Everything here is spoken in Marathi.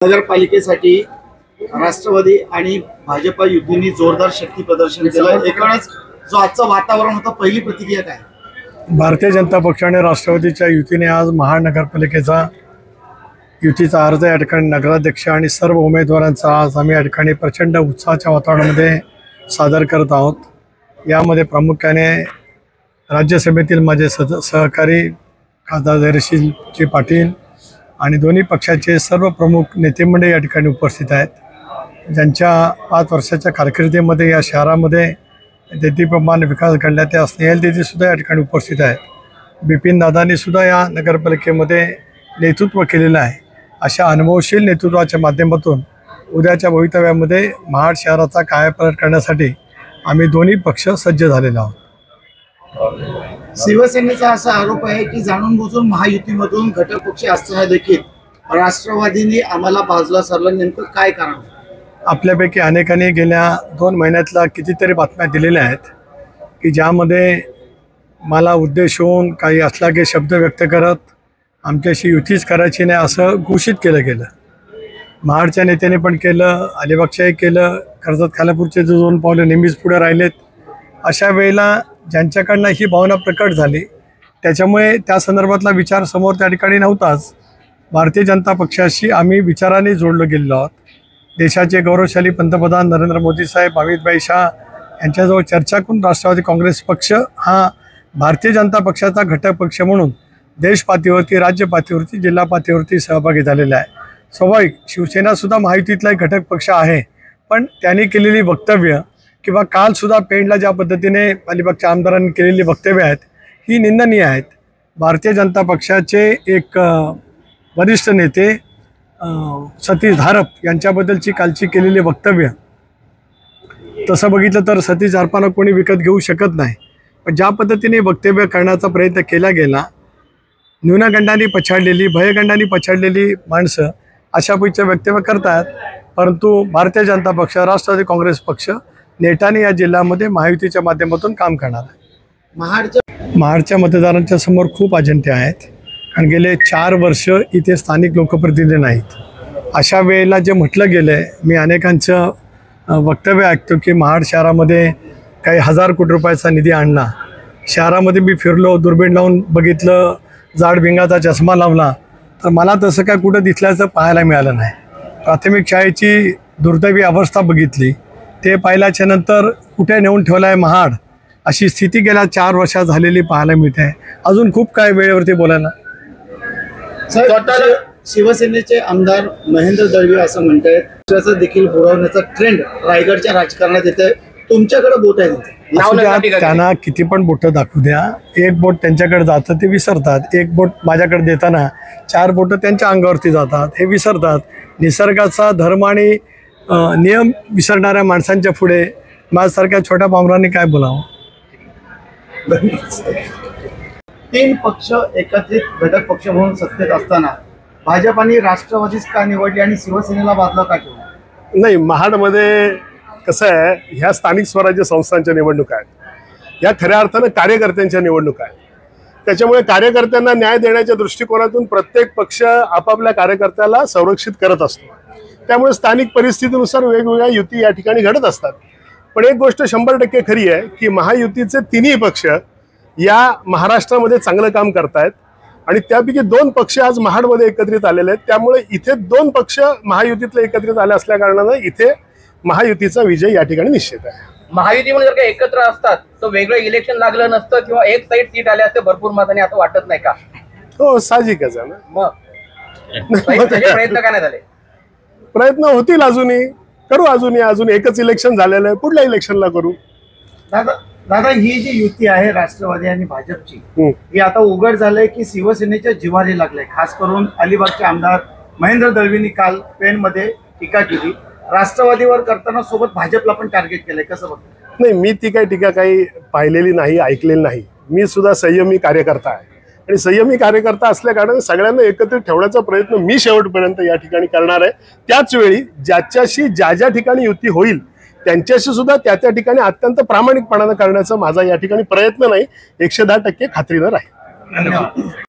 नगरपालिकेसाठी राष्ट्रवादी आणि भाजपा युतीने जोरदार शक्ती प्रदर्शन केलं। एकूणच जो आजचं वातावरण होतं, पहिली प्रतिक्रिया काय? भारतीय जनता पक्ष आणि राष्ट्रवादीच्या युतीने आज महानगरपालिकेचा युतीचा अर्ज या ठिकाणी नगराध्यक्ष आणि सर्व उमेदवारांचा आज आम्ही या ठिकाणी प्रचंड उत्साहाच्या वातावरणामध्ये सादर करत आहोत। यामध्ये प्रामुख्याने राज्यसभेतील माझे सहकारी खासदार धैर्यशील पाटील आणि दोन्ही पक्षाचे सर्व प्रमुख नेतेमंडळी या ठिकाणी उपस्थित आहेत, ज्यांच्या 5 वर्षाच्या कारकिर्दीमध्ये या शहरामध्ये देदीप्यमान विकास घडला त्या स्नेहल दीदीसुद्धा या ठिकाणी उपस्थित आहेत। बिपिन दादांनीसुद्धा या नगरपालिकेमध्ये नेतृत्व केलेलं आहे। अशा अनुभवशील नेतृत्वाच्या माध्यमातून उद्याच्या भवितव्यामध्ये महाड शहराचा कायापालट करण्यासाठी आम्ही दोन्ही पक्ष सज्ज झालेलो आहोत। शिवसेनेचा असा आरोप आहे की जाणून बुजून महायुतीमधून घटक पक्ष असताना देखील राष्ट्रवादीने आम्हाला बाजूला सरलं, नेमकं काय कारण? आपल्यापैकी अनेकांनी गेल्या 2 महिन्यातल्या कितीतरी बातम्या दिलेल्या आहेत की ज्यामध्ये मला उद्देशून काही असलागे शब्द व्यक्त करत आमच्याशी युतीच करायची नाही असं घोषित केलं गेलं। महाडच्या नेत्याने पण केलं, अलिबागच्याही केलं, कर्जत खालापूरचे जो 2 पावले नेहमीच पुढे राहिलेत। अशा वेळेला ज्यांच्याकडनं ही भावना प्रकट झाली त्याच्यामुळे त्या संदर्भातला विचार समोर त्या ठिकाणी नव्हताच। भारतीय जनता पक्षाशी आम्ही विचाराने जोडलं गेलेलो आहोत। देशाचे गौरवशाली पंतप्रधान नरेंद्र मोदी साहेब, अमित शाह यांच्याजवळ चर्चा करून राष्ट्रवादी काँग्रेस पक्ष हा भारतीय जनता पक्षाचा घटक पक्ष म्हणून देश पातळीवरती, राज्य पातळीवरती, जिल्हा पातळीवरती सहभागी झालेला आहे। स्वाभाविक शिवसेनासुद्धा महायुतीतला एक घटक पक्ष आहे, पण त्यांनी केलेली वक्तव्य किंवा कालसुद्धा पेंडला ज्या पद्धतीने अलिबागच्या आमदारांनी केलेली वक्तव्य आहेत ही निंदनीय आहेत। भारतीय जनता पक्षाचे एक वरिष्ठ नेते सतीश धारप यांच्याबद्दलची कालची केलेली वक्तव्य, तसं बघितलं तर सतीश धारपांना कोणी विकत घेऊ शकत नाही, पण ज्या पद्धतीने वक्तव्य करण्याचा प्रयत्न केला गेला, न्यूनगंडांनी पछाडलेली, भयगंडांनी पछाडलेली माणसं अशा पैकी वक्तव्य करतात। परंतु भारतीय जनता पक्ष, राष्ट्रवादी काँग्रेस पक्ष नेटाने या जिल्ह्यामध्ये महायुतीच्या माध्यमातून काम करणार आहे। महाडच्या मतदारांच्या समोर खूप अजेंडे आहेत, कारण गेले 4 वर्ष इथे स्थानिक लोकप्रतिनिधी नाहीत। अशा वेळेला जे म्हटलं गेलं आहे, मी अनेकांचं वक्तव्य ऐकतो की महाड शहरामध्ये काही 1000 कोटी रुपयाचा निधी आणला। शहरामध्ये मी फिरलो, दुर्बीण लावून बघितलं, जाड भिंगाचा चष्मा लावला, तर मला तसं काय कुठं दिसल्याचं पाहायला मिळालं नाही। प्राथमिक शाळेची दुर्दैवी अवस्था बघितली, ते पाहिल्याच्या नंतर कुठे नेऊन ठेवलं आहे महाड अशी स्थिती गेल्या 4 वर्षात झालेली पाहायला मिळते आहे। अजून खूप काय वेळेवरती बोलायला। शिवसेनेचे आमदार महेंद्र दळवी असं म्हणतायत पक्षाचं देखील बुडवण्याचा ट्रेंड रायगडच्या राजकारणात येते, तुमच्याकडे बोट आहे? त्यांना किती पण बोटं दाखवू द्या, एक बोट त्यांच्याकडे जातं ते विसरतात, एक बोट माझ्याकडे देताना 4 बोटं त्यांच्या अंगावरती जातात हे विसरतात। निसर्गाचा धर्म आणि नियम विसरणाऱ्या माणसांच्या पुढे माझ्यासारख्या छोट्या पामरांनी काय बोलावं? 3 पक्ष एकत्रित घटक पक्ष म्हणून सत्तेत असताना भाजपाने राष्ट्रवादीच का निवडली आणि शिवसेनेला बाजूला का ठेवलं? नाही, महाडमध्ये कसं आहे, ह्या स्थानिक स्वराज्य संस्थांच्या निवडणुका आहेत, ह्या खऱ्या अर्थानं कार्यकर्त्यांच्या निवडणुका आहेत। त्याच्यामुळे कार्यकर्त्यांना न्याय देण्याच्या दृष्टिकोनातून प्रत्येक पक्ष आपापल्या कार्यकर्त्याला संरक्षित करत असतो। त्यामुळे स्थानिक परिस्थितीनुसार वेगवेगळ्या युती या ठिकाणी घडत असतात। पण एक गोष्ट 100% खरी आहे की महायुतीचे 3ही पक्ष या महाराष्ट्रामध्ये चांगलं काम करतायत आणि त्यापैकी 2 पक्ष आज महाडमध्ये एकत्रित आलेले आहेत। त्यामुळे इथे 2 पक्ष महायुतीतले एकत्रित आले असल्या कारणानं इथे महायुतीचा विजय या ठिकाणी निश्चित आहे। महायुतीमध्ये जर का एकत्र असतात तर वेगळं इलेक्शन लागलं नसतं किंवा एक साईड सीट आले असते भरपूर मताने, असं वाटत नाही का? हो, साहजिकच आहे ना। मग प्रयत्न का नाही झाले? प्रयत्न होतील, अजूनही करू, अजून एकच इलेक्शन झालेलं आहे, पुढल्या इलेक्शनला करू। दादा, ही जी युती आहे राष्ट्रवादी आणि भाजपची, ही आता उघड झालंय की शिवसेनेच्या जिव्हारी लागलंय। खास करून अलिबागचे आमदार महेंद्र दळवींनी काल पेणमध्ये टीका केली, राष्ट्रवादीवर करताना सोबत भाजपला पण टार्गेट केलंय, कसं बघतो? नाही, मी ती काही टीका काही पाहिलेली नाही, ऐकलेली नाही। मी सुद्धा संयमी कार्यकर्ता आहे आणि संयमी कार्यकर्ता असल्या कारणाने सगळ्यांना एकत्रित ठेवण्याचा प्रयत्न मी शेवटपर्यंत या ठिकाणी करणार आहे। त्याच वेळी ज्याच्याशी ज्या ठिकाणी युती होईल त्यांच्याशी सुद्धा त्या ठिकाणी अत्यंत प्रामाणिकपणाने करण्याचा माझा या ठिकाणी प्रयत्न नाही, 110% खात्रीनं राहील। धन्यवाद।